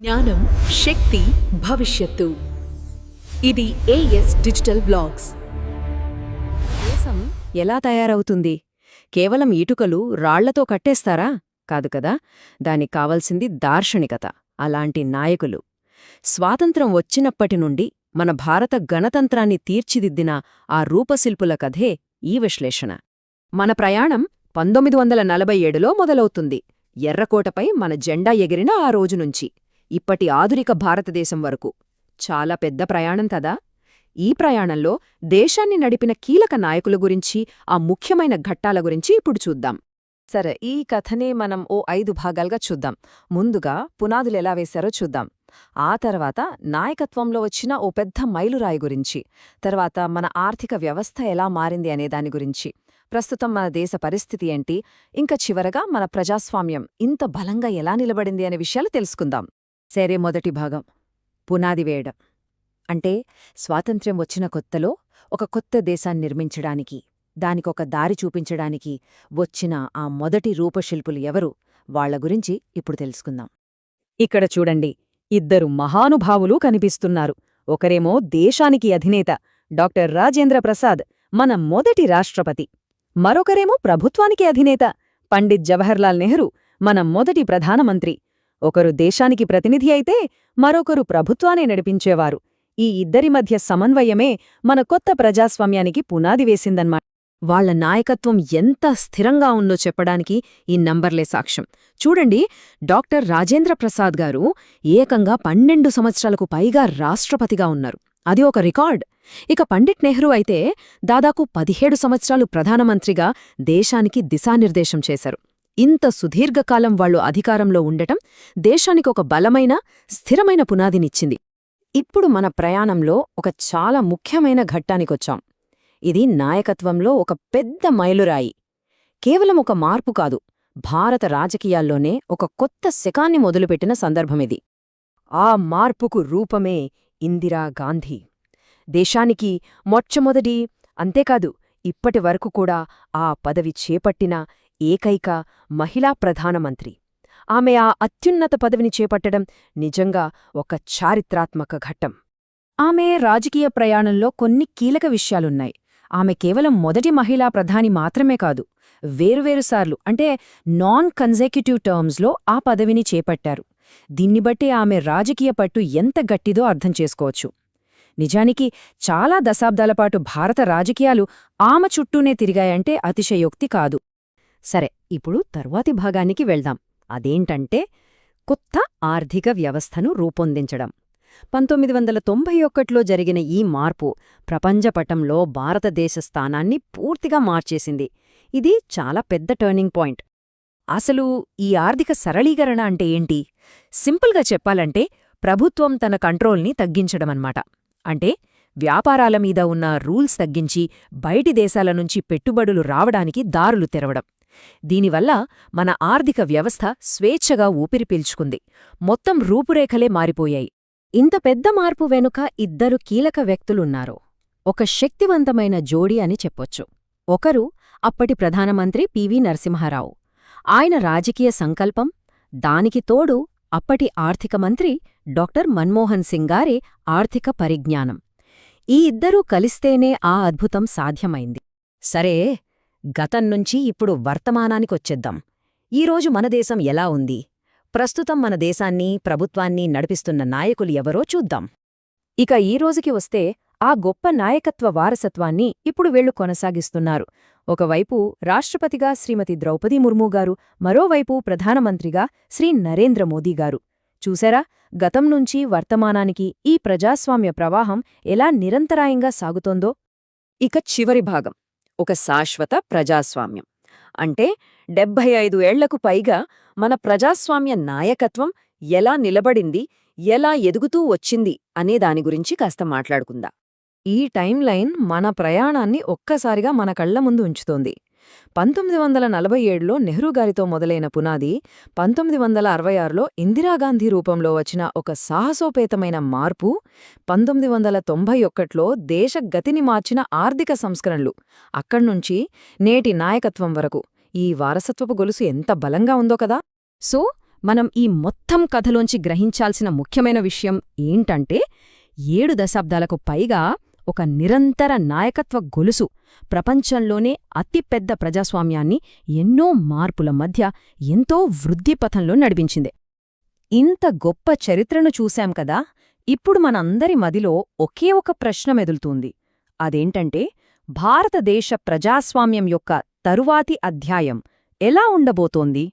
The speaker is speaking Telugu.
జ్ఞానం, శక్తి, భవిష్యత్తు. ఇది ఏఎస్ డిజిటల్ బ్లాగ్స్. దేశం ఎలా తయారవుతుంది? కేవలం ఇటుకలు, రాళ్లతో కట్టేస్తారా? కాదు కదా. దానికి కావలసింది దార్శనికత, అలాంటి నాయకులు. స్వాతంత్రం వచ్చినప్పటి నుండి మన భారత గణతంత్రాన్ని తీర్చిదిద్దిన ఆ రూపశిల్పుల కథే ఈ విశ్లేషణ. మన ప్రయాణం 1947లో మొదలవుతుంది. ఎర్రకోటపై మన జెండా ఎగిరిన ఆ రోజునుంచి ఇప్పటి ఆధునిక భారతదేశం వరకు. చాలా పెద్ద ప్రయాణం కదా. ఈ ప్రయాణంలో దేశాన్ని నడిపిన కీలక నాయకుల గురించి, ఆ ముఖ్యమైన ఘట్టాల గురించి ఇప్పుడు చూద్దాం. సరే, ఈ కథనే మనం 5 భాగాలుగా చూద్దాం. ముందుగా పునాదులెలా వేశారో చూద్దాం. ఆ తర్వాత నాయకత్వంలో వచ్చిన పెద్ద మైలురాయి గురించి, తర్వాత మన ఆర్థిక వ్యవస్థ ఎలా మారింది అనే దాని గురించి, ప్రస్తుతం మన దేశ పరిస్థితి ఏంటి, ఇంకా చివరగా మన ప్రజాస్వామ్యం ఇంత బలంగా ఎలా నిలబడింది అనే విషయాలు తెలుసుకుందాం. సరే, మొదటి భాగం పునాది వేయడం. అంటే స్వాతంత్ర్యం వచ్చిన కొత్తలో ఒక కొత్త దేశాన్ని నిర్మించడానికి, దానికొక దారి చూపించడానికి వచ్చిన ఆ మొదటి రూపశిల్పులు ఎవరు, వాళ్ల గురించి ఇప్పుడు తెలుసుకుందాం. ఇక్కడ చూడండి, ఇద్దరు మహానుభావులు కనిపిస్తున్నారు. ఒకరేమో దేశానికి అధినేత డాక్టర్ రాజేంద్ర ప్రసాద్, మన మొదటి రాష్ట్రపతి. మరొకరేమో ప్రభుత్వానికి అధినేత పండిత్ జవహర్లాల్ నెహ్రూ, మన మొదటి ప్రధానమంత్రి. ఒకరు దేశానికి ప్రతినిధి అయితే మరొకరు ప్రభుత్వాన్ని నడిపించేవారు. ఈ ఇద్దరి మధ్య సమన్వయమే మన కొత్త ప్రజాస్వామ్యానికి పునాది వేసిందన్నమాట. వాళ్ల నాయకత్వం ఎంత స్థిరంగా ఉందో చెప్పడానికి ఈ నంబర్లే సాక్ష్యం. చూడండి, డాక్టర్ రాజేంద్ర ప్రసాద్ గారు ఏకంగా 12 సంవత్సరాలకు పైగా రాష్ట్రపతిగా ఉన్నారు. అది ఒక రికార్డ్. ఇక పండిట్ నెహ్రూ అయితే దాదాపు 17 సంవత్సరాలు ప్రధానమంత్రిగా దేశానికి దిశానిర్దేశం చేశారు. ఇంత సుదీర్ఘకాలం వాళ్లు అధికారంలో ఉండటం దేశానికి ఒక బలమైన, స్థిరమైన పునాదినిచ్చింది. ఇప్పుడు మన ప్రయాణంలో ఒక చాలా ముఖ్యమైన ఘట్టానికొచ్చాం. ఇది నాయకత్వంలో ఒక పెద్ద మైలురాయి. కేవలం ఒక మార్పు కాదు, భారత రాజకీయాల్లోనే ఒక కొత్త శకాన్ని మొదలుపెట్టిన సందర్భమిది. ఆ మార్పుకు రూపమే ఇందిరాగాంధీ. దేశానికి మొట్టమొదటి, అంతేకాదు ఇప్పటి వరకు కూడా ఆ పదవి చేపట్టిన ఏకైక మహిళా ప్రధానమంత్రి. ఆమె ఆ అత్యున్నత పదవిని చేపట్టడం నిజంగా ఒక చారిత్రాత్మక ఘట్టం. ఆమె రాజకీయ ప్రయాణంలో కొన్ని కీలక విషయాలున్నాయి. ఆమె కేవలం మొదటి మహిళా ప్రధాని మాత్రమే కాదు, వేరువేరుసార్లు, అంటే నాన్ కన్జెక్యూటివ్ టర్మ్స్లో ఆ పదవిని చేపట్టారు. దీన్ని బట్టి ఆమె రాజకీయ పట్టు ఎంత గట్టిదో అర్థం చేసుకోవచ్చు. నిజానికి చాలా దశాబ్దాలపాటు భారత రాజకీయాలు ఆమె చుట్టూనే తిరిగాయంటే అతిశయోక్తి కాదు. సరే, ఇప్పుడు తరువాతి భాగానికి వెళ్దాం. అదేంటంటే కొత్త ఆర్థిక వ్యవస్థను రూపొందించడం. 1991లో జరిగిన ఈ మార్పు ప్రపంచపటంలో భారతదేశ స్థానాన్ని పూర్తిగా మార్చేసింది. ఇది చాలా పెద్ద టర్నింగ్ పాయింట్. అసలు ఈ ఆర్థిక సరళీకరణ అంటే ఏంటి? సింపుల్గా చెప్పాలంటే ప్రభుత్వం తన కంట్రోల్ని తగ్గించడమన్నమాట. అంటే వ్యాపారాల మీద ఉన్న రూల్స్ తగ్గించి బయటి దేశాల నుంచి పెట్టుబడులు రావడానికి దారులు తెరవడం. దీనివల్ల మన ఆర్థిక వ్యవస్థ స్వేచ్ఛగా ఊపిరి పీల్చుకుంది. మొత్తం రూపురేఖలే మారిపోయాయి. ఇంత పెద్ద మార్పు వెనుక ఇద్దరు కీలక వ్యక్తులున్నారు. ఒక శక్తివంతమైన జోడీ అని చెప్పొచ్చు. ఒకరు అప్పటి ప్రధానమంత్రి పివి నరసింహారావు. ఆయన రాజకీయ సంకల్పం, దానికి తోడు అప్పటి ఆర్థిక మంత్రి డాక్టర్ మన్మోహన్ సింగ్ గారి ఆర్థిక పరిజ్ఞానం. ఈ ఇద్దరూ కలిస్తేనే ఆ అద్భుతం సాధ్యమైంది. సరే, గతం నుంచి ఇప్పుడు వర్తమానానికొచ్చేద్దాం. ఈరోజు మన దేశం ఎలా ఉంది? ప్రస్తుతం మన దేశాన్ని, ప్రభుత్వాన్ని నడిపిస్తున్న నాయకులు ఎవరో చూద్దాం. ఇక ఈ రోజుకి వస్తే ఆ గొప్ప నాయకత్వ వారసత్వాన్ని ఇప్పుడు వీళ్లు కొనసాగిస్తున్నారు. ఒకవైపు రాష్ట్రపతిగా శ్రీమతి ద్రౌపది ముర్ము గారు, మరోవైపు ప్రధానమంత్రిగా శ్రీ నరేంద్ర మోదీ గారు. చూసారా, గతం నుంచి వర్తమానానికి ఈ ప్రజాస్వామ్య ప్రవాహం ఎలా నిరంతరాయంగా సాగుతోందో. ఇక చివరి భాగం, ఒక శాశ్వత ప్రజాస్వామ్యం. అంటే 75 ఏళ్లకు పైగా మన ప్రజాస్వామ్య నాయకత్వం ఎలా నిలబడింది, ఎలా ఎదుగుతూ వచ్చింది అనే దాని గురించి కాస్త మాట్లాడుకుందా. ఈ టైంలైన్ మన ప్రయాణాన్ని ఒక్కసారిగా మన కళ్ల ముందు ఉంచుతోంది. 1947లో నెహ్రూగారితో మొదలైన పునాది 1966లో ఇందిరాగాంధీ రూపంలో వచ్చిన ఒక సాహసోపేతమైన మార్పు, 1991లో దేశ గతిని మార్చిన ఆర్థిక సంస్కరణలు, అక్కడ్నుంచి నేటి నాయకత్వం వరకు ఈ వారసత్వపు గొలుసు ఎంత బలంగా ఉందో కదా. సో మనం ఈ మొత్తం కథలోంచి గ్రహించాల్సిన ముఖ్యమైన విషయం ఏంటంటే 7 దశాబ్దాలకు పైగా ఒక నిరంతర నాయకత్వ గొలుసు ప్రపంచంలోనే అతిపెద్ద ప్రజాస్వామ్యాన్ని ఎన్నో మార్పుల మధ్య ఎంతో వృద్ధిపథంలో నడిపించింది. ఇంత గొప్ప చరిత్రను చూశాం కదా, ఇప్పుడు మనందరి మదిలో ఒకే ఒక ప్రశ్న మెదులుతోంది. అదేంటంటే, భారతదేశ ప్రజాస్వామ్యం యొక్క తరువాతి అధ్యాయం ఎలా ఉండబోతోంది?